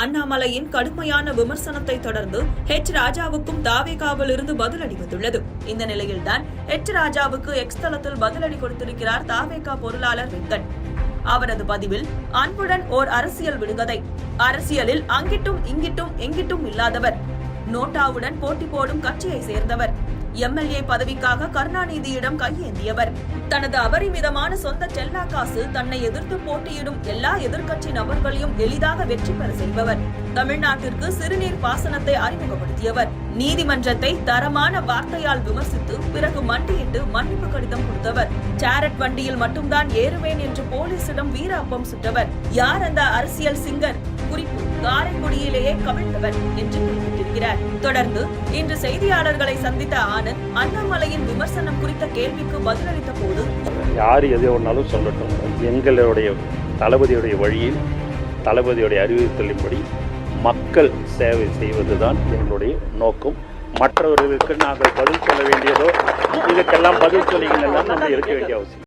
அண்ணாமலையின் கடுமையான விமர்சனத்தை தொடர்ந்து ராஜாவுக்கும் தாவேகாவில் இருந்து பதிலடி வந்துள்ளது. இந்த நிலையில்தான் ராஜாவுக்கு எக்ஸ் தளத்தில் பதிலடி கொடுத்திருக்கிறார் தாவேகா பொருளாளர் வெங்கட். அவரது பதிவில், அன்புடன் ஓர் அரசியல் விடுகதை. அரசியலில் அங்கிட்டும் இங்கிட்டும் எங்கிட்டும் இல்லாதவர். நோட்டாவுடன் போட்டி போடும் கட்சியை சேர்ந்தவர். எம்எல்ஏ பதவிக்காக கருணாநிதியிடம் கையேந்தியவர். தனது அபரிமிதமான சொந்த செல்லா காசு தன்னை எதிர்த்து போட்டியிடும் எல்லா எதிர்க்கட்சி நபர்களையும் எளிதாக வெற்றி பெற செய்பவர். தமிழ்நாட்டிற்கு சிறுநீர் பாசனத்தை அறிமுகப்படுத்தியவர். நீதிமன்றத்தை தரமான வார்த்தையால் விமர்சித்து பிறகு மண்டியிட்டு மன்னிப்பு கடிதம் கொடுத்தவர். சேரட் வண்டியில் மட்டும்தான் ஏறுவேன் என்று போலீசிடம் வீர அப்பம் சுட்டவர். யார் அந்த அரசியல் சிங்கர்? குறிப்பு, காரைக்குடியிலேயே கவிழ்ந்தவர் என்று குறிப்பிட்டிருக்கிறார். தொடர்ந்து இன்று செய்தியாளர்களை சந்தித்த ஆனந்த், அண்ணாமலையின் விமர்சனம் குறித்த கேள்விக்கு பதிலளித்த போது, யார் எதை ஒன்றாலும் சொல்லட்டும், எங்களுடைய தளபதியுடைய வழியில் தளபதியுடைய அறிவுறுத்தலின்படி மக்கள் சேவை செய்வதுதான் எங்களுடைய நோக்கம். மற்றவர்களுக்கு நாங்கள் பதில் சொல்ல வேண்டியதோ இதுக்கெல்லாம் பதில் சொல்லிகள் எல்லாம் நம்ம இருக்க வேண்டிய அவசியம்.